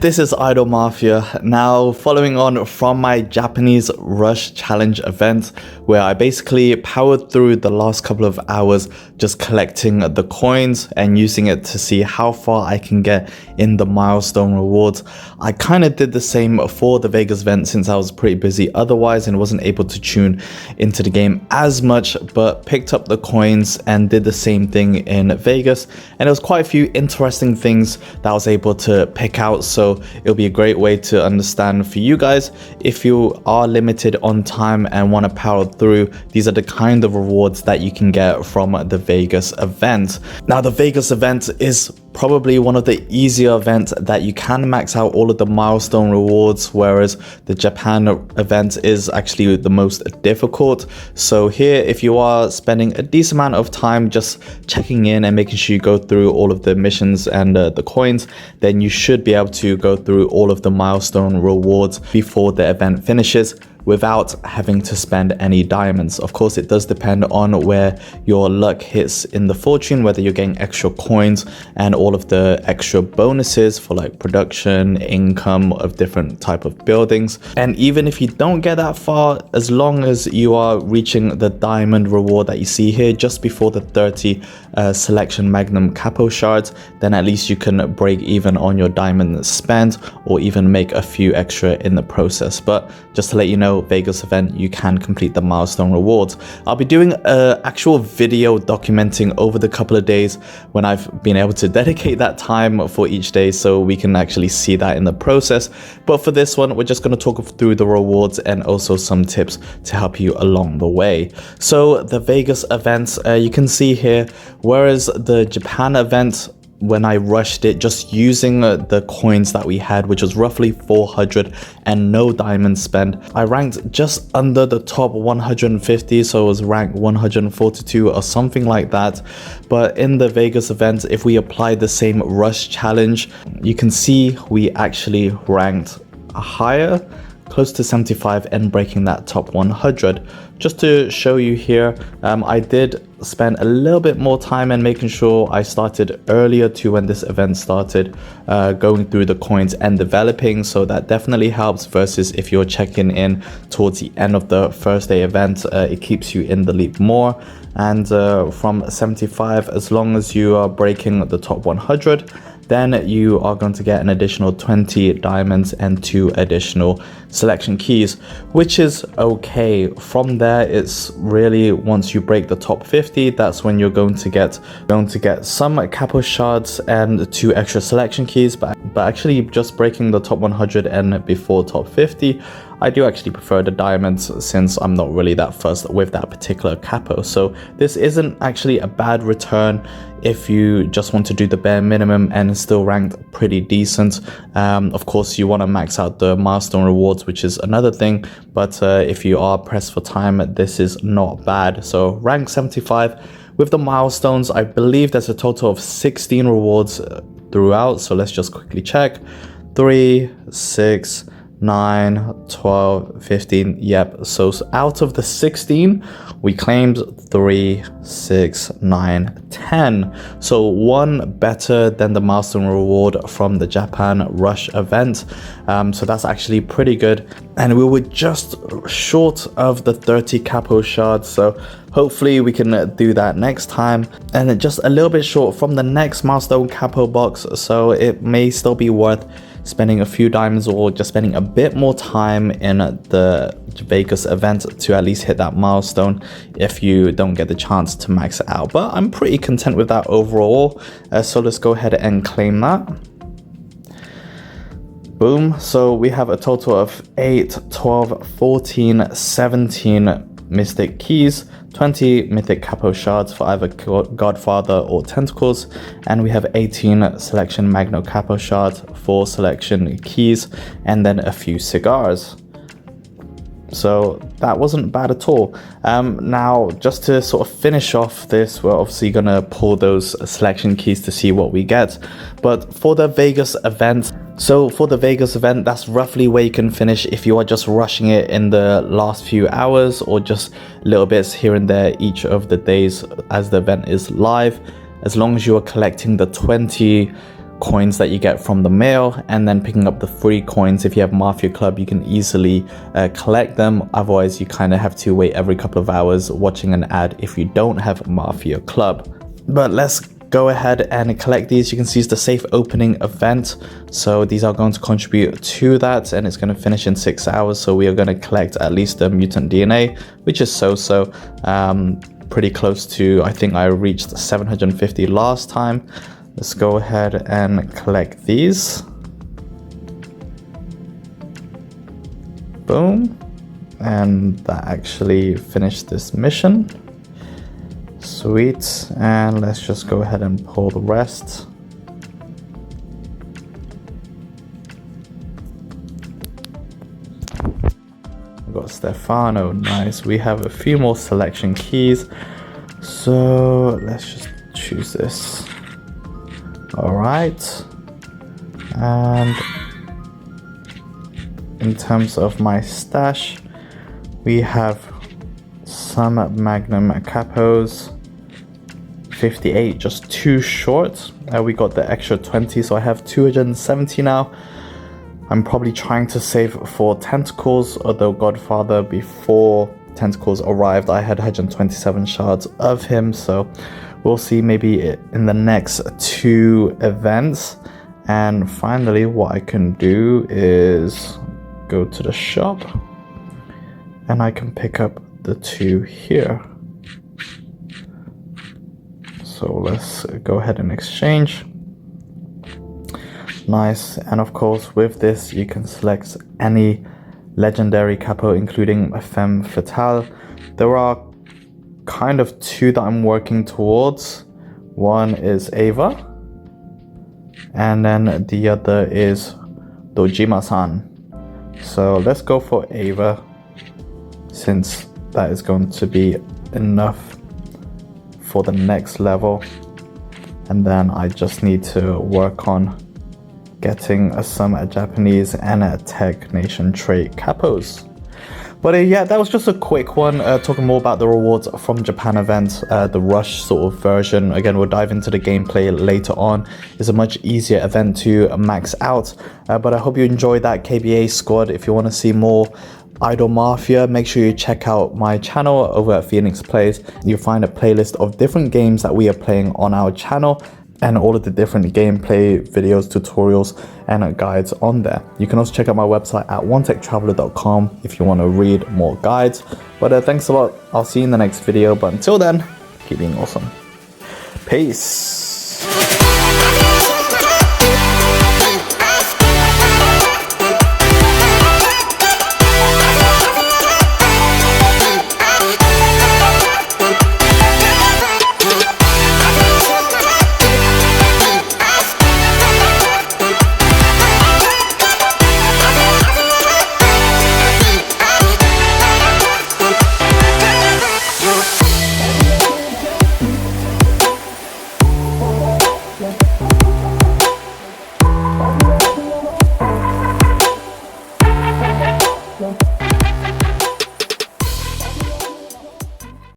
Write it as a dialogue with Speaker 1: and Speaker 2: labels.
Speaker 1: This is Idol Mafia. Now, following on from my Japanese Rush Challenge event, where I basically powered through the last couple of hours just collecting the coins and using it to see how far I can get in the milestone rewards. I kind of did the same for the Vegas event since I was pretty busy otherwise and wasn't able to tune into the game as much, but picked up the coins and did the same thing in Vegas. And there was quite a few interesting things that I was able to pick out, so it'll be a great way to understand for you guys if you are limited on time and want to power through. These are the kind of rewards that you can get from the Vegas event. Now, the Vegas event is probably one of the easier events that you can max out all of the milestone rewards, whereas the Japan event is actually the most difficult. So here, if you are spending a decent amount of time just checking in and making sure you go through all of the missions and the coins, then you should be able to go through all of the milestone rewards before the event finishes without having to spend any diamonds. Of course, it does depend on where your luck hits in the fortune, whether you're getting extra coins and all of the extra bonuses for like production, income of different type of buildings. And even if you don't get that far, as long as you are reaching the diamond reward that you see here just before the 30 selection magnum capo shards, then at least you can break even on your diamond spend or even make a few extra in the process. But just to let you know, Vegas event, you can complete the milestone rewards. I'll be doing an actual video documenting over the couple of days when I've been able to dedicate that time for each day, so we can actually see that in the process. But for this one, we're just going to talk through the rewards and also some tips to help you along the way. So the Vegas events, you can see here, whereas the Japan event, when I rushed it just using the coins that we had, which was roughly 400 and no diamond spend, I ranked just under the top 150, so it was ranked 142 or something like that. But in the Vegas event, if we apply the same rush challenge, you can see we actually ranked higher, close to 75 and breaking that top 100. Just to show you here, I did spend a little bit more time and making sure I started earlier to when this event started, going through the coins and developing, so that definitely helps versus if you're checking in towards the end of the first day event. It keeps you in the leap more. And from 75, as long as you are breaking the top 100, then you are going to get an additional 20 diamonds and 2 additional selection keys, which is okay. From there, it's really once you break the top 50, that's when you're going to get some capo shards and 2 extra selection keys. But actually, just breaking the top 100 and before top 50, I do actually prefer the diamonds since I'm not really that fussed with that particular capo. So this isn't actually a bad return if you just want to do the bare minimum and still ranked pretty decent. Of course, you want to max out the milestone rewards, which is another thing. But if you are pressed for time, this is not bad. So rank 75. With the milestones, I believe there's a total of 16 rewards throughout. So let's just quickly check. 3, 6, 9, 12, 15. Yep. So out of the 16, we claimed 3, 6, 9, 10. So one better than the milestone reward from the Japan Rush event. So that's actually pretty good. And we were just short of the 30 capo shards. So hopefully we can do that next time. And just a little bit short from the next milestone capo box. So it may still be worth spending a few diamonds or just spending a bit more time in the Vegas event to at least hit that milestone if you don't get the chance to max it out. But I'm pretty content with that overall. So let's go ahead and claim that. Boom. So we have a total of 8, 12, 14, 17 mystic keys, 20 mythic capo shards for either Godfather or Tentacles, and we have 18 selection magno capo shards, 4 selection keys, and then a few cigars. So that wasn't bad at all. Now, just to sort of finish off this, we're obviously going to pull those selection keys to see what we get. But for the Vegas event, that's roughly where you can finish if you are just rushing it in the last few hours or just little bits here and there each of the days as the event is live. As long as you are collecting the 20 coins that you get from the mail, and then picking up the free coins. If you have Mafia Club, you can easily collect them. Otherwise, you kind of have to wait every couple of hours watching an ad if you don't have Mafia Club. But let's go ahead and collect these. You can see it's the safe opening event, so these are going to contribute to that, and it's going to finish in 6 hours. So we are going to collect at least the mutant DNA, which is so pretty close to, I think I reached 750 last time. Let's go ahead and collect these. Boom. And that actually finished this mission. Sweet. And let's just go ahead and pull the rest. We've got Stefano. Nice. We have a few more selection keys. So let's just choose this. All right. And in terms of my stash, we have some Magnum Capos, 58, just too short. We got the extra 20, so I have 270 now. I'm probably trying to save for Tentacles, although Godfather, before Tentacles arrived, I had 127 shards of him, so we'll see maybe in the next 2 events. And finally, what I can do is go to the shop, and I can pick up the 2 here. So let's go ahead and exchange. Nice. And of course, with this, you can select any legendary capo, including Femme Fatale. There are kind of 2 that I'm working towards. One is Ava, and then the other is Dojima-san. So let's go for Ava, since that is going to be enough for the next level. And then I just need to work on getting some Japanese and Tech Nation trait capos. But yeah, that was just a quick one, talking more about the rewards from Japan event, the Rush sort of version. Again, we'll dive into the gameplay later on. It's a much easier event to max out, but I hope you enjoyed that KBA squad. If you want to see more Idol Mafia, make sure you check out my channel over at Phoenix Plays. You'll find a playlist of different games that we are playing on our channel, and all of the different gameplay videos, tutorials, and guides on there. You can also check out my website at onetechtraveler.com if you want to read more guides. But thanks a lot. I'll see you in the next video. But until then, keep being awesome. Peace.